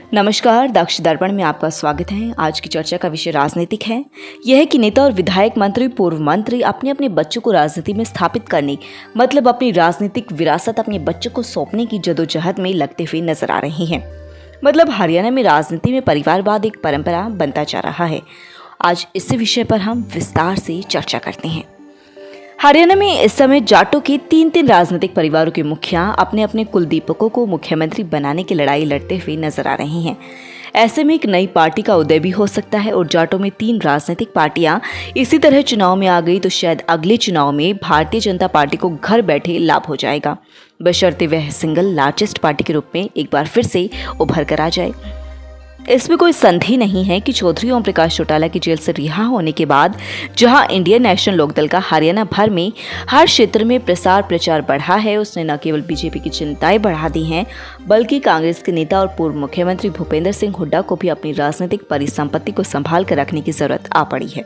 नमस्कार, दक्ष दर्पण में आपका स्वागत है। आज की चर्चा का विषय राजनीतिक है। यह है कि नेता और विधायक, मंत्री, पूर्व मंत्री अपने अपने बच्चों को राजनीति में स्थापित करने मतलब अपनी राजनीतिक विरासत अपने बच्चों को सौंपने की जदोजहद में लगते हुए नजर आ रहे हैं। मतलब हरियाणा में राजनीति में परिवारवाद एक परंपरा बनता जा रहा है। आज इसी विषय पर हम विस्तार से चर्चा करते हैं। हरियाणा में इस समय जाटों के तीन राजनीतिक परिवारों के मुखिया अपने अपने कुलदीपकों को मुख्यमंत्री बनाने की लड़ाई लड़ते हुए नजर आ रहे हैं। ऐसे में एक नई पार्टी का उदय भी हो सकता है और जाटों में 3 राजनीतिक पार्टियां इसी तरह चुनाव में आ गई तो शायद अगले चुनाव में भारतीय जनता पार्टी को घर बैठे लाभ हो जाएगा, बशर्ते वह सिंगल लार्जेस्ट पार्टी के रूप में एक बार फिर से उभर कर आ जाए। इसमें कोई संदेह नहीं है कि चौधरी ओम प्रकाश चौटाला की जेल से रिहा होने के बाद जहां इंडियन नेशनल लोकदल का हरियाणा भर में हर क्षेत्र में प्रसार प्रचार बढ़ा है, उसने न केवल बीजेपी की चिंताएं बढ़ा दी हैं बल्कि कांग्रेस के नेता और पूर्व मुख्यमंत्री भूपेंद्र सिंह हुड्डा को भी अपनी राजनीतिक परिसंपत्ति को संभाल कर रखने की जरूरत आ पड़ी है।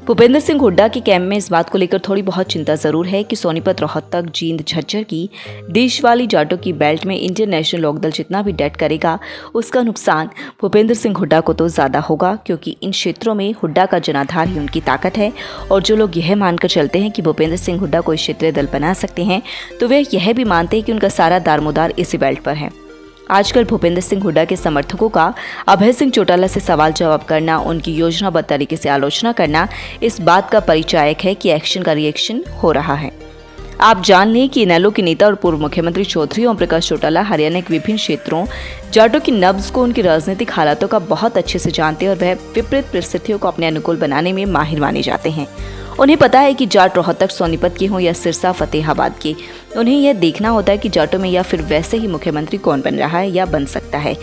भूपेंद्र सिंह हुड्डा के कैंप में इस बात को लेकर थोड़ी बहुत चिंता जरूर है कि सोनीपत, रोहतक, जींद, झज्जर की देश वाली जाटों की बेल्ट में इंडियन नेशनल लोकदल जितना भी डेट करेगा उसका नुकसान भूपेंद्र सिंह हुड्डा को तो ज्यादा होगा, क्योंकि इन क्षेत्रों में हुड्डा का जनाधार ही उनकी ताकत है। और जो लोग यह मानकर चलते हैं कि भूपेंद्र सिंह हुड्डा कोई क्षेत्रीय दल बना सकते हैं तो वे यह भी मानते हैं कि उनका सारा दारोमदार इसी बेल्ट पर है। आजकल भूपेंद्र सिंह हुड्डा के समर्थकों का अभय सिंह चौटाला से सवाल जवाब करना, उनकी योजनाबद्ध तरीके से आलोचना करना इस बात का परिचायक है कि एक्शन का रिएक्शन हो रहा है। आप जान लें कि इनेलो के नेता और पूर्व मुख्यमंत्री चौधरी ओम प्रकाश चौटाला हरियाणा के विभिन्न क्षेत्रों जाटों की नब्ज को, उनकी राजनीतिक हालातों का बहुत अच्छे से जानते हैं और वह विपरीत परिस्थितियों को अपने अनुकूल बनाने में माहिर माने जाते हैं। उन्हें पता है कि जाट रोहतक, सोनीपत के हों या सिरसा, फतेहाबाद के, उन्हें यह देखना होता है कि जाटों में या फिर वैसे ही मुख्यमंत्री कौन बन रहा है या बन सकता है।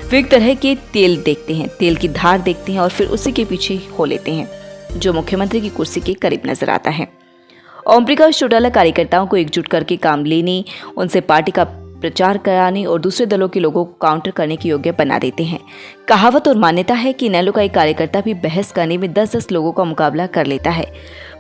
वे एक तरह के तेल देखते हैं, तेल की धार देखते हैं और फिर उसी के पीछे हो लेते हैं जो मुख्यमंत्री की कुर्सी के करीब नजर आता है। ओम प्रकाश चौटाला कार्यकर्ताओं को एकजुट करके काम लेने, उनसे पार्टी का प्रचार कराने और दूसरे दलों के लोगों को काउंटर करने के योग्य बना देते हैं। कहावत और मान्यता है कि इनेलो का एक कार्यकर्ता भी बहस करने में 10-10 लोगों का मुकाबला कर लेता है,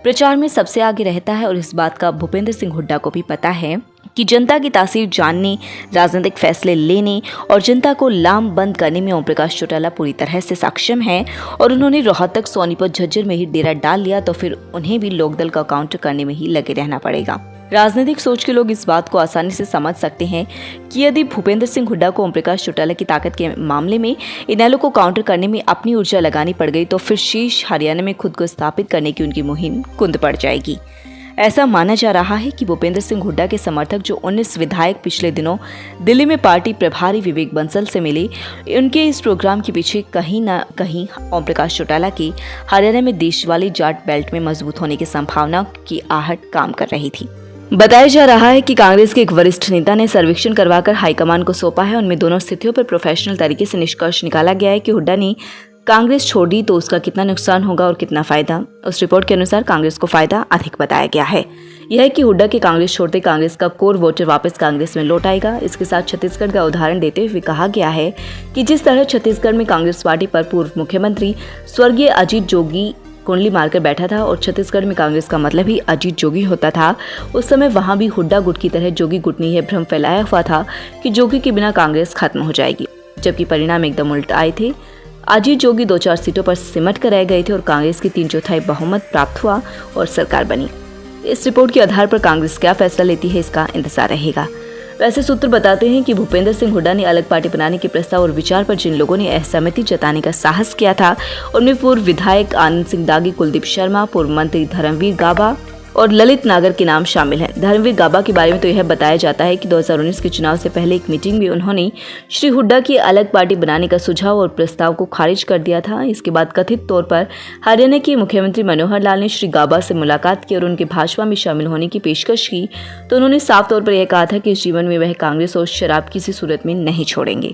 प्रचार में सबसे आगे रहता है। और इस बात का भूपेंद्र सिंह हुड्डा को भी पता है कि जनता की तासीर जानने, राजनीतिक फैसले लेने और जनता को लामबंद करने में ओम प्रकाश चौटाला पूरी तरह से सक्षम है। और उन्होंने रोहतक, सोनीपत, झज्जर में ही डेरा डाल लिया तो फिर उन्हें भी लोकदल का काउंटर करने में ही लगे रहना पड़ेगा। राजनीतिक सोच के लोग इस बात को आसानी से समझ सकते हैं कि यदि भूपेंद्र सिंह हुड्डा को ओम प्रकाश चौटाला की ताकत के मामले में इनेलो को काउंटर करने में अपनी ऊर्जा लगानी पड़ गई तो फिर शेष हरियाणा में खुद को स्थापित करने की उनकी मुहिम कुंद पड़ जाएगी। ऐसा माना जा रहा है कि भूपेंद्र सिंह हुड्डा के समर्थक जो 19 विधायक पिछले दिनों दिल्ली में पार्टी प्रभारी विवेक बंसल से मिले, उनके इस प्रोग्राम के पीछे कहीं न कहीं ओम प्रकाश चौटाला की हरियाणा में देश वाली जाट बेल्ट में मजबूत होने की संभावना की आहट काम कर रही थी। बताया जा रहा है कि कांग्रेस के एक वरिष्ठ नेता ने सर्वेक्षण करवाकर हाईकमान को सौंपा है। उनमें दोनों स्थितियों पर प्रोफेशनल तरीके से निष्कर्ष निकाला गया है कि हुड्डा ने कांग्रेस छोड़ दी तो उसका कितना नुकसान होगा और कितना फायदा। उस रिपोर्ट के अनुसार कांग्रेस को फायदा अधिक बताया गया है। यह है कि हुड्डा के कांग्रेस छोड़ते कांग्रेस का कोर वोटर वापस कांग्रेस में लौट आएगा। इसके साथ छत्तीसगढ़ का उदाहरण देते हुए कहा गया है कि जिस तरह छत्तीसगढ़ में कांग्रेस पार्टी पर पूर्व मुख्यमंत्री स्वर्गीय अजीत जोगी कुंडली मारकर बैठा था और छत्तीसगढ़ में कांग्रेस का मतलब ही अजीत जोगी होता था, उस समय वहां भी हुड्डा गुट की तरह जोगी गुट ने यह भ्रम फैलाया हुआ था कि जोगी के बिना कांग्रेस खत्म हो जाएगी, जबकि परिणाम एकदम उल्ट आए थे। अजीत जोगी 2-4 सीटों पर सिमट कर रह गए थे और कांग्रेस की 3/4 बहुमत प्राप्त हुआ और सरकार बनी। इस रिपोर्ट के आधार पर कांग्रेस क्या फैसला लेती है इसका इंतजार रहेगा। वैसे सूत्र बताते हैं कि भूपेंद्र सिंह हुड्डा ने अलग पार्टी बनाने के प्रस्ताव और विचार पर जिन लोगों ने असहमति जताने का साहस किया था उनमें पूर्व विधायक आनंद सिंह दागी, कुलदीप शर्मा, पूर्व मंत्री धर्मवीर गाबा और ललित नागर के नाम शामिल हैं। धर्मवीर गाबा के बारे में तो यह बताया जाता है कि 2019 के चुनाव से पहले एक मीटिंग में उन्होंने श्री हुड्डा की अलग पार्टी बनाने का सुझाव और प्रस्ताव को खारिज कर दिया था। इसके बाद कथित तौर पर हरियाणा के मुख्यमंत्री मनोहर लाल ने श्री गाबा से मुलाकात की और उनके भाजपा में शामिल होने की पेशकश की तो उन्होंने साफ तौर पर यह कहा था कि इस जीवन में वह कांग्रेस और शराब किसी सूरत में नहीं छोड़ेंगे।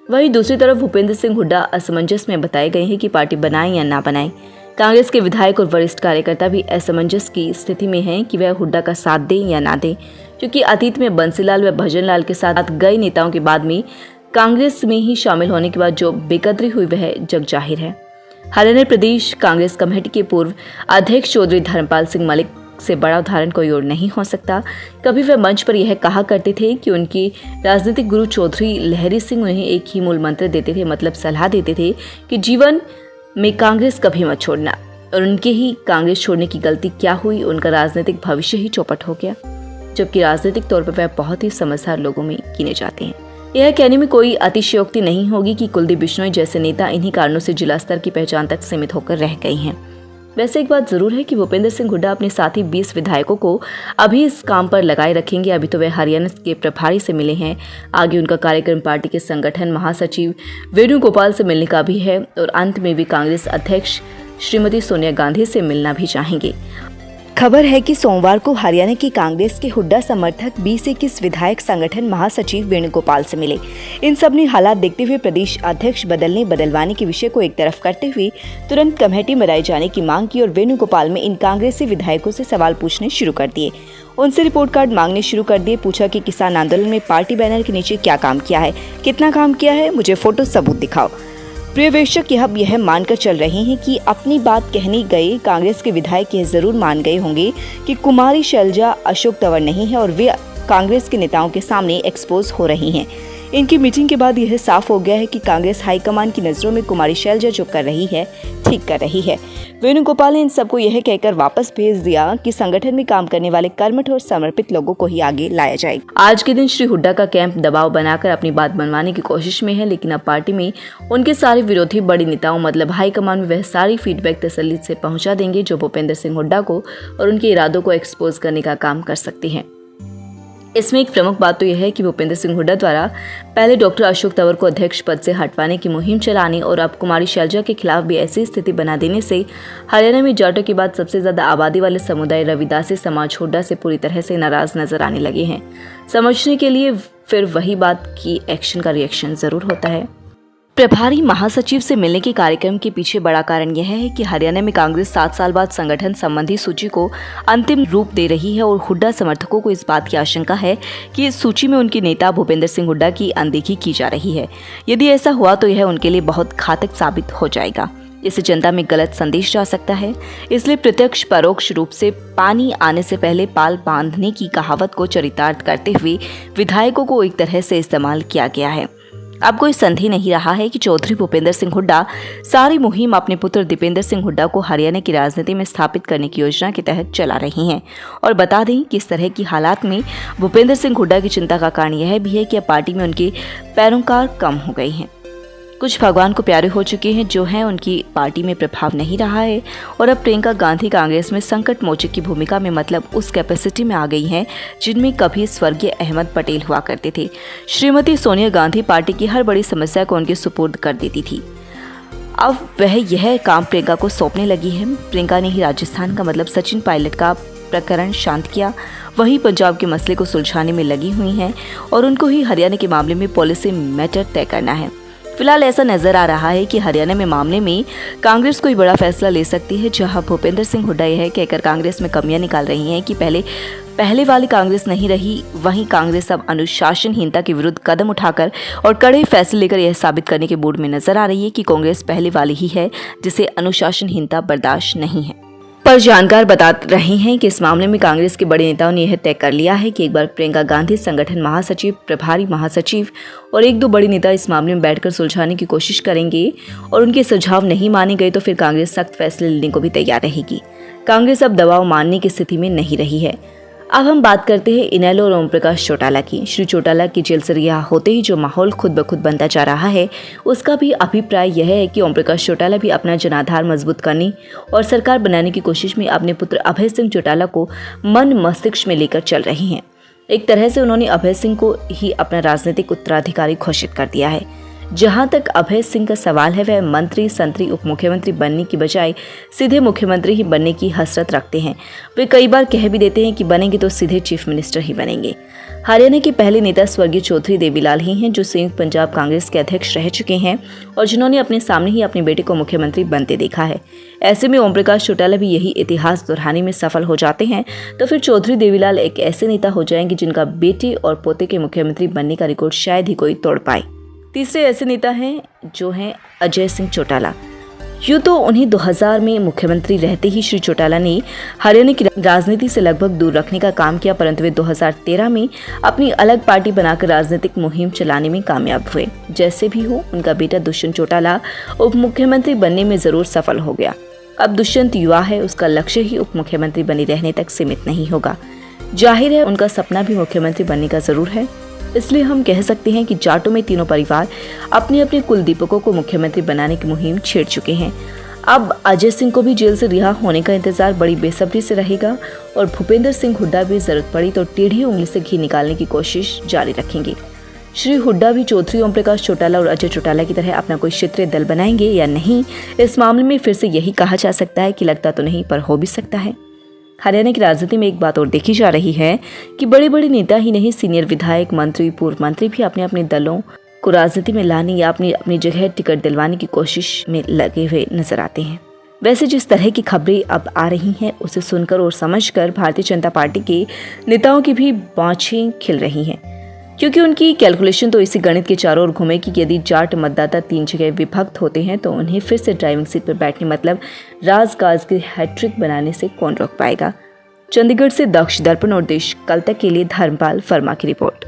वहीं दूसरी तरफ भूपेंद्र सिंह हुड्डा असमंजस में बताए गए हैं कि पार्टी बनाए या ना बनाए। कांग्रेस के विधायक और वरिष्ठ कार्यकर्ता भी असमंजस की स्थिति में हैं कि वह हुड्डा का साथ दें या ना दें, क्योंकि अतीत में बंसीलाल व भजनलाल के साथ गए नेताओं के बाद में कांग्रेस में ही शामिल होने के बाद जो बेकदरी हुई वह जग जाहिर है। हरियाणा प्रदेश कांग्रेस कमेटी के पूर्व अध्यक्ष चौधरी धर्मपाल सिंह मलिक से बड़ा उदाहरण कोई और नहीं हो सकता। कभी वे मंच पर यह कहा करते थे कि उनके राजनीतिक गुरु चौधरी लहरी सिंह उन्हें एक ही मूल मंत्र देते थे, मतलब सलाह देते थे कि जीवन में कांग्रेस कभी मत छोड़ना। और उनके ही कांग्रेस छोड़ने की गलती क्या हुई, उनका राजनीतिक भविष्य ही चौपट हो गया, जबकि राजनीतिक तौर पर वह बहुत ही समझदार लोगों में गिने जाते हैं। यह कहने में कोई अतिशयोक्ति नहीं होगी कि कुलदीप बिश्नोई जैसे नेता इन्हीं कारणों से जिला स्तर की पहचान तक सीमित होकर रह गए हैं। वैसे एक बात जरूर है कि भूपेंद्र सिंह हुड्डा अपने साथी 20 विधायकों को अभी इस काम पर लगाए रखेंगे। अभी तो वे हरियाणा के प्रभारी से मिले हैं, आगे उनका कार्यक्रम पार्टी के संगठन महासचिव वेणुगोपाल से मिलने का भी है और अंत में भी कांग्रेस अध्यक्ष श्रीमती सोनिया गांधी से मिलना भी चाहेंगे। खबर है कि सोमवार को हरियाणा की कांग्रेस के हुड्डा समर्थक 20-21 विधायक संगठन महासचिव वेणुगोपाल से मिले। इन सब ने हालात देखते हुए प्रदेश अध्यक्ष बदलवाने के विषय को एक तरफ करते हुए तुरंत कमेटी बनाए जाने की मांग की और वेणुगोपाल में इन कांग्रेसी विधायकों से सवाल पूछने शुरू कर दिए। उनसे रिपोर्ट कार्ड मांगने शुरू कर दिए। पूछा कि किसान आंदोलन में पार्टी बैनर के नीचे क्या काम किया है, कितना काम किया है, मुझे फोटो सबूत दिखाओ। पर्यवेक्षक यह मानकर चल रहे हैं कि अपनी बात कहने गए कांग्रेस के विधायक यह जरूर मान गए होंगे कि कुमारी शैलजा अशोक तंवर नहीं है और वे कांग्रेस के नेताओं के सामने एक्सपोज हो रही हैं। इनकी मीटिंग के बाद यह साफ हो गया है कि कांग्रेस हाईकमान की नजरों में कुमारी शैलजा जो कर रही है ठीक कर रही है। वेणुगोपाल ने इन सबको यह कहकर वापस भेज दिया कि संगठन में काम करने वाले कर्मठ और समर्पित लोगों को ही आगे लाया जाएगा। आज के दिन श्री हुड्डा का कैंप दबाव बनाकर अपनी बात मनवाने की कोशिश में है, लेकिन अब पार्टी में उनके सारे विरोधी बड़ी नेताओं मतलब हाईकमान में वह सारी फीडबैक तसल्ली से पहुंचा देंगे जो भूपेंद्र सिंह हुड्डा को और उनके इरादों को एक्सपोज करने का काम कर सकती हैं। इसमें एक प्रमुख बात तो यह है कि भूपेंद्र सिंह हुड्डा द्वारा पहले डॉक्टर अशोक तंवर को अध्यक्ष पद से हटवाने की मुहिम चलाने और अब कुमारी शैलजा के खिलाफ भी ऐसी स्थिति बना देने से हरियाणा में जाटों के बाद सबसे ज्यादा आबादी वाले समुदाय रविदासी समाज हुड्डा से पूरी तरह से नाराज नजर आने लगे हैं। समझने के लिए फिर वही बात की एक्शन का रिएक्शन जरूर होता है। प्रभारी महासचिव से मिलने के कार्यक्रम के पीछे बड़ा कारण यह है कि हरियाणा में कांग्रेस 7 साल बाद संगठन संबंधी सूची को अंतिम रूप दे रही है और हुड्डा समर्थकों को इस बात की आशंका है कि इस सूची में उनके नेता भूपेंद्र सिंह हुड्डा की अनदेखी की जा रही है। यदि ऐसा हुआ तो यह उनके लिए बहुत घातक साबित हो जाएगा। इससे जनता में गलत संदेश जा सकता है। इसलिए प्रत्यक्ष परोक्ष रूप से पानी आने से पहले पाल बांधने की कहावत को चरितार्थ करते हुए विधायकों को एक तरह से इस्तेमाल किया गया है। अब कोई संदेह नहीं रहा है कि चौधरी भूपेंद्र सिंह हुड्डा सारी मुहिम अपने पुत्र दीपेंद्र सिंह हुड्डा को हरियाणा की राजनीति में स्थापित करने की योजना के तहत चला रही हैं। और बता दें कि इस तरह की हालात में भूपेंद्र सिंह हुड्डा की चिंता का कारण यह भी है कि अब पार्टी में उनके पैरोकार कम हो गए हैं। कुछ भगवान को प्यारे हो चुके हैं जो हैं उनकी पार्टी में प्रभाव नहीं रहा है और अब प्रियंका गांधी कांग्रेस में संकट मोचक की भूमिका में मतलब उस कैपेसिटी में आ गई हैं जिनमें कभी स्वर्गीय अहमद पटेल हुआ करते थे। श्रीमती सोनिया गांधी पार्टी की हर बड़ी समस्या को उनके सुपुर्द कर देती थी। अब वह यह काम प्रियंका को सौंपने लगी है। प्रियंका ने ही राजस्थान का मतलब सचिन पायलट का प्रकरण शांत किया, वहीं पंजाब के मसले को सुलझाने में लगी हुई हैं और उनको ही हरियाणा के मामले में पॉलिसी मैटर तय करना है। फिलहाल ऐसा नजर आ रहा है कि हरियाणा में मामले में कांग्रेस कोई बड़ा फैसला ले सकती है, जहां भूपेंद्र सिंह हुड्डा यह कहकर कांग्रेस में कमियां निकाल रही हैं कि पहले वाली कांग्रेस नहीं रही। वहीं कांग्रेस अब अनुशासनहीनता के विरुद्ध कदम उठाकर और कड़े फैसले लेकर यह साबित करने के मूड में नजर आ रही है कि कांग्रेस पहले वाली ही है जिसे अनुशासनहीनता बर्दाश्त नहीं है। पर जानकार बता रहे हैं कि इस मामले में कांग्रेस के बड़े नेताओं ने यह तय कर लिया है कि एक बार प्रियंका गांधी संगठन महासचिव, प्रभारी महासचिव और 1-2 बड़े नेता इस मामले में बैठकर सुलझाने की कोशिश करेंगे और उनके सुझाव नहीं माने गए तो फिर कांग्रेस सख्त फैसले लेने को भी तैयार रहेगी। कांग्रेस अब दबाव मानने की स्थिति में नहीं रही है। अब हम बात करते हैं इनेलो और ओम प्रकाश चौटाला की। श्री चौटाला की जेल से रिहा होते ही जो माहौल खुद ब खुद बनता जा रहा है, उसका भी अभिप्राय यह है कि ओम प्रकाश चौटाला भी अपना जनाधार मजबूत करने और सरकार बनाने की कोशिश में अपने पुत्र अभय सिंह चौटाला को मन मस्तिष्क में लेकर चल रहे हैं। एक तरह से उन्होंने अभय सिंह को ही अपना राजनीतिक उत्तराधिकारी घोषित कर दिया है। जहां तक अभय सिंह का सवाल है, वह मंत्री, संतरी, उप मुख्यमंत्री बनने की बजाय सीधे मुख्यमंत्री ही बनने की हसरत रखते हैं। वे कई बार कह भी देते हैं कि बनेंगे तो सीधे चीफ मिनिस्टर ही बनेंगे। हरियाणा के पहले नेता स्वर्गीय चौधरी देवीलाल ही हैं, जो संयुक्त पंजाब कांग्रेस के अध्यक्ष रह चुके हैं और जिन्होंने अपने सामने ही अपने बेटे को मुख्यमंत्री बनते देखा है। ऐसे में ओम प्रकाश चौटाला भी यही इतिहास दोहराने में सफल हो जाते हैं तो फिर चौधरी देवीलाल एक ऐसे नेता हो जाएंगे जिनका बेटे और पोते के मुख्यमंत्री बनने का रिकॉर्ड शायद ही कोई तोड़ पाए। तीसरे ऐसे नेता हैं जो हैं अजय सिंह चौटाला। यूँ तो उन्हें 2000 में मुख्यमंत्री रहते ही श्री चौटाला ने हरियाणा की राजनीति से लगभग दूर रखने का काम किया, परंतु वे 2013 में अपनी अलग पार्टी बनाकर राजनीतिक मुहिम चलाने में कामयाब हुए। जैसे भी हो, उनका बेटा दुष्यंत चौटाला उप मुख्यमंत्री बनने में जरूर सफल हो गया। अब दुष्यंत युवा है, उसका लक्ष्य ही उप मुख्यमंत्री बने रहने तक सीमित नहीं होगा। जाहिर है उनका सपना भी मुख्यमंत्री बनने का जरूर है। इसलिए हम कह सकते हैं कि जाटों में तीनों परिवार अपने अपने कुल दीपकों को मुख्यमंत्री बनाने की मुहिम छेड़ चुके हैं। अब अजय सिंह को भी जेल से रिहा होने का इंतजार बड़ी बेसब्री से रहेगा और भूपेंद्र सिंह हुड्डा भी जरूरत पड़ी तो टेढ़ी उंगली से घी निकालने की कोशिश जारी रखेंगे। श्री हुड्डा भी चौधरी ओम प्रकाश चौटाला और अजय चौटाला की तरह अपना कोई क्षेत्रीय दल बनाएंगे या नहीं, इस मामले में फिर से यही कहा जा सकता है कि लगता तो नहीं पर हो भी सकता है। हरियाणा की राजनीति में एक बात और देखी जा रही है कि बड़े बड़े नेता ही नहीं, सीनियर विधायक, मंत्री, पूर्व मंत्री भी अपने अपने दलों को राजनीति में लाने या अपनी अपनी जगह टिकट दिलवाने की कोशिश में लगे हुए नजर आते हैं। वैसे जिस तरह की खबरें अब आ रही हैं उसे सुनकर और समझकर भारतीय जनता पार्टी के नेताओं की भी बाँछें खिल रही हैं, क्योंकि उनकी कैलकुलेशन तो इसी गणित के चारों ओर घूमे कि यदि जाट मतदाता 3 जगह विभक्त होते हैं तो उन्हें फिर से ड्राइविंग सीट पर बैठने मतलब राजकाज के हैट्रिक बनाने से कौन रोक पाएगा। चंडीगढ़ से दक्ष दर्पण और देश कल तक के लिए धर्मपाल वर्मा की रिपोर्ट।